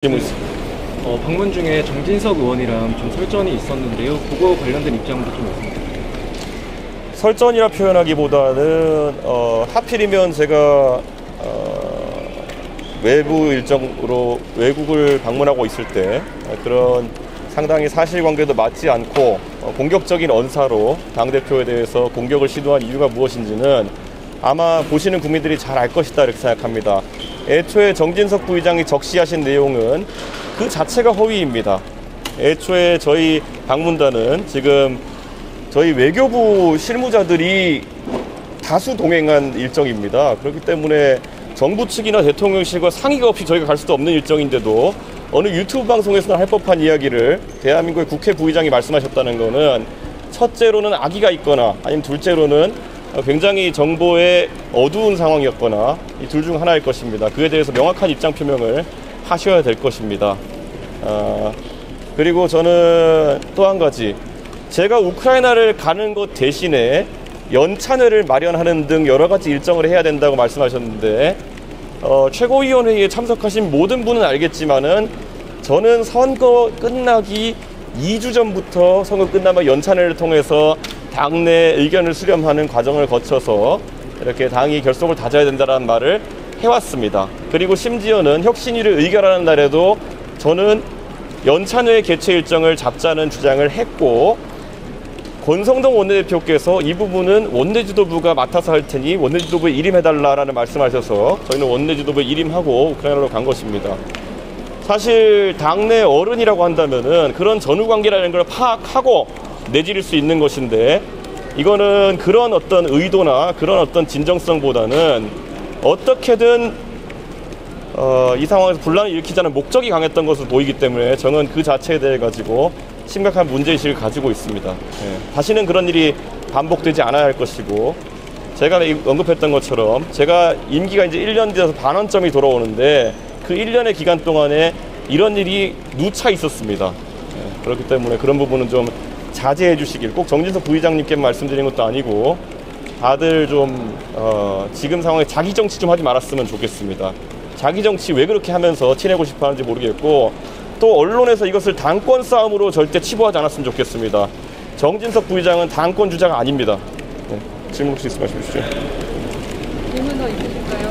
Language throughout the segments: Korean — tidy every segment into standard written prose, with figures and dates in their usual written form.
방문 중에 정진석 의원이랑 좀 설전이 있었는데요. 그거 관련된 입장도 좀 있습니다. 설전이라 표현하기보다는 하필이면 제가 외부 일정으로 외국을 방문하고 있을 때 그런 상당히 사실관계도 맞지 않고 공격적인 언사로 당대표에 대해서 공격을 시도한 이유가 무엇인지는 아마 보시는 국민들이 잘 알 것이다 이렇게 생각합니다. 애초에 정진석 부의장이 적시하신 내용은 그 자체가 허위입니다. 애초에 저희 방문단은 지금 저희 외교부 실무자들이 다수 동행한 일정입니다. 그렇기 때문에 정부 측이나 대통령실과 상의가 없이 저희가 갈 수도 없는 일정인데도 어느 유튜브 방송에서는 할 법한 이야기를 대한민국의 국회 부의장이 말씀하셨다는 것은 첫째로는 악의가 있거나 아니면 둘째로는 굉장히 정보의 어두운 상황이었거나 이 둘 중 하나일 것입니다. 그에 대해서 명확한 입장 표명을 하셔야 될 것입니다. 그리고 저는 또 한 가지, 제가 우크라이나를 가는 것 대신에 연찬회를 마련하는 등 여러 가지 일정을 해야 된다고 말씀하셨는데 최고위원회의에 참석하신 모든 분은 알겠지만은 저는 선거 끝나기 2주 전부터 선거 끝나면 연찬회를 통해서 당내 의견을 수렴하는 과정을 거쳐서 이렇게 당이 결속을 다져야 된다는 말을 해왔습니다. 그리고 심지어는 혁신위를 의결하는 날에도 저는 연찬회 개최 일정을 잡자는 주장을 했고, 권성동 원내대표께서 이 부분은 원내지도부가 맡아서 할 테니 원내지도부에 일임해달라는 말씀하셔서 저희는 원내지도부에 일임하고 우크라이나로 간 것입니다. 사실 당내 어른이라고 한다면은 그런 전후관계라는 걸 파악하고 내지를 수 있는 것인데, 이거는 그런 어떤 의도나 그런 어떤 진정성보다는 어떻게든 이 상황에서 분란을 일으키자는 목적이 강했던 것으로 보이기 때문에 저는 그 자체에 대해 가지고 심각한 문제의식을 가지고 있습니다. 다시는 그런 일이 반복되지 않아야 할 것이고, 제가 언급했던 것처럼 제가 임기가 이제 1년 뒤에서 반환점이 돌아오는데 그 1년의 기간 동안에 이런 일이 누차 있었습니다. 그렇기 때문에 그런 부분은 좀 자제해 주시길, 꼭 정진석 부의장님께 말씀드린 것도 아니고 다들 좀 지금 상황에 자기 정치 좀 하지 말았으면 좋겠습니다. 자기 정치 왜 그렇게 하면서 티내고 싶어 하는지 모르겠고, 또 언론에서 이것을 당권 싸움으로 절대 치부하지 않았으면 좋겠습니다. 정진석 부의장은 당권 주자가 아닙니다. 질문 혹시 있으면 말씀해 주시죠. 질문 더 있으실까요?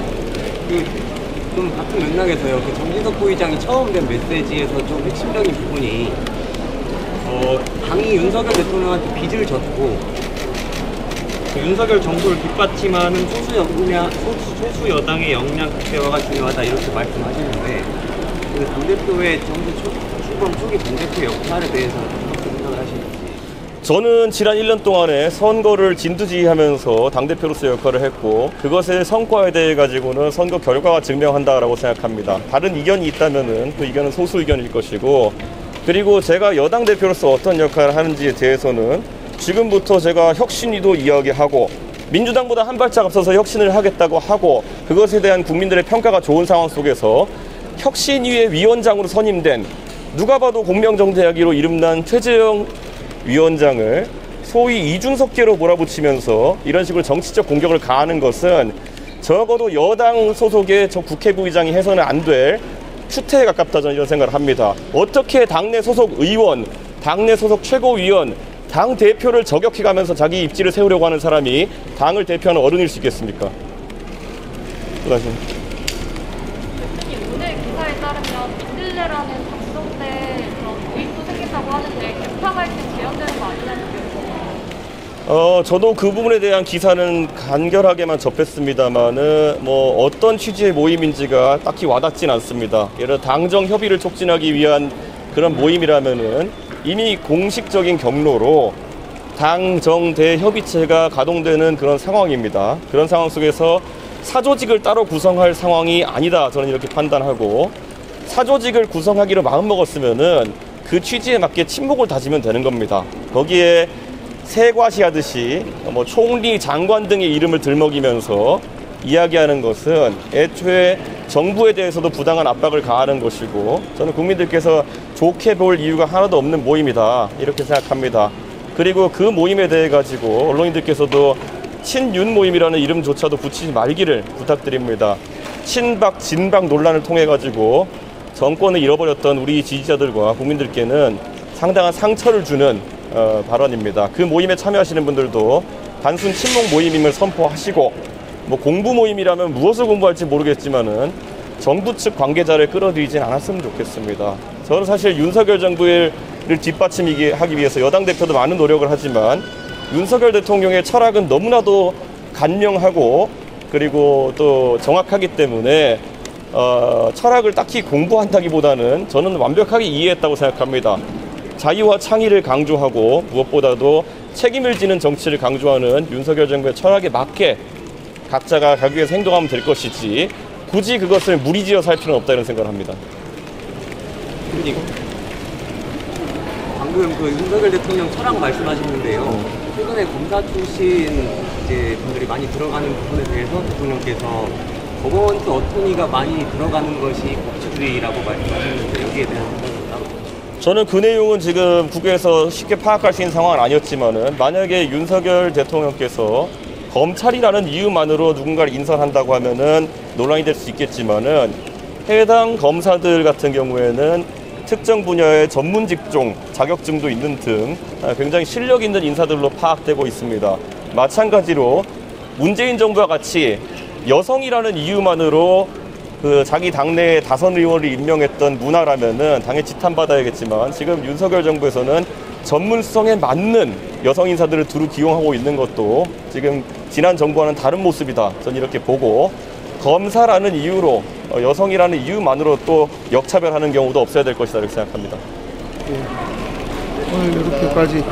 좀 같은 맥락에서요. 정진석 부의장이 처음 낸 메시지에서 좀 핵심적인 부분이 당이 윤석열 대통령한테 빚을 졌고 윤석열 정부를 뒷받침하는 소수 여당의 역량 극대화가 중요하다 이렇게 말씀하시는데, 그 당대표의 정부 출범 초기 당대표 역할에 대해서 어떻게 생각을 하시는지. 저는 지난 1년 동안에 선거를 진두지휘하면서 당대표로서 역할을 했고, 그것의 성과에 대해 가지고는 선거 결과가 증명한다라고 생각합니다. 다른 이견이 있다면은 그 이견은 소수 의견일 것이고, 그리고 제가 여당 대표로서 어떤 역할을 하는지에 대해서는 지금부터 제가 혁신위도 이야기하고, 민주당보다 한 발짝 앞서서 혁신을 하겠다고 하고, 그것에 대한 국민들의 평가가 좋은 상황 속에서 혁신위의 위원장으로 선임된, 누가 봐도 공명정대하기로 이름난 최재형 위원장을 소위 이준석계로 몰아붙이면서 이런 식으로 정치적 공격을 가하는 것은 적어도 여당 소속의 저 국회부의장이 해서는 안 될 추태에 가깝다, 저는 이런 생각을 합니다. 어떻게 당내 소속 의원, 당내 소속 최고위원, 당 대표를 저격해가면서 자기 입지를 세우려고 하는 사람이 당을 대표하는 어른일 수 있겠습니까? 대표님, 오늘 기사에 따르면 민들레라는 작성대 그런 개입도 생긴다고 하는데 개파 갈등 재현되는 거 아니냐는 의견이에요. 저도 그 부분에 대한 기사는 간결하게만 접했습니다만은 어떤 취지의 모임인지가 딱히 와닿진 않습니다. 예를 들어 당정 협의를 촉진하기 위한 그런 모임이라면은 이미 공식적인 경로로 당정대 협의체가 가동되는 그런 상황입니다. 그런 상황 속에서 사조직을 따로 구성할 상황이 아니다, 저는 이렇게 판단하고, 사조직을 구성하기로 마음먹었으면은 그 취지에 맞게 친목을 다지면 되는 겁니다. 거기에 세과시하듯이 총리, 장관 등의 이름을 들먹이면서 이야기하는 것은 애초에 정부에 대해서도 부당한 압박을 가하는 것이고, 저는 국민들께서 좋게 볼 이유가 하나도 없는 모임이다 이렇게 생각합니다. 그리고 그 모임에 대해 가지고 언론인들께서도 친윤 모임이라는 이름조차도 붙이지 말기를 부탁드립니다. 친박, 진박 논란을 통해 가지고 정권을 잃어버렸던 우리 지지자들과 국민들께는 상당한 상처를 주는 발언입니다. 그 모임에 참여하시는 분들도 단순 친목 모임임을 선포하시고 뭐 공부 모임이라면 무엇을 공부할지 모르겠지만은 정부 측 관계자를 끌어들이진 않았으면 좋겠습니다. 저는 사실 윤석열 정부를 뒷받침하기 위해서 여당 대표도 많은 노력을 하지만 윤석열 대통령의 철학은 너무나도 간명하고 그리고 또 정확하기 때문에 철학을 딱히 공부한다기보다는 저는 완벽하게 이해했다고 생각합니다. 자유와 창의를 강조하고 무엇보다도 책임을 지는 정치를 강조하는 윤석열 정부의 철학에 맞게 각자가 가격에서 행동하면 될 것이지 굳이 그것을 무리지어서 할 필요는 없다 이런 생각을 합니다. 그리고 방금 그 윤석열 대통령 철학 말씀하셨는데요. 최근에 검사 출신 이제 분들이 많이 들어가는 부분에 대해서 대통령께서 거버넌스 어토니가 많이 들어가는 것이 법치주의라고 말씀하셨는데 여기에 대한 생각은 따로 저는 그 내용은 지금 국회에서 쉽게 파악할 수 있는 상황은 아니었지만은 만약에 윤석열 대통령께서 검찰이라는 이유만으로 누군가를 인선한다고 하면은 논란이 될 수 있겠지만은 해당 검사들 같은 경우에는 특정 분야의 전문 직종 자격증도 있는 등 굉장히 실력 있는 인사들로 파악되고 있습니다. 마찬가지로 문재인 정부와 같이 여성이라는 이유만으로 그 자기 당내에 다선 의원을 임명했던 문화라면은 당연히 지탄받아야겠지만 지금 윤석열 정부에서는 전문성에 맞는 여성 인사들을 두루 기용하고 있는 것도 지금 지난 정부와는 다른 모습이다. 저는 이렇게 보고 검사라는 이유로 여성이라는 이유만으로 또 역차별하는 경우도 없어야 될 것이다 이렇게 생각합니다. 오늘 이렇게까지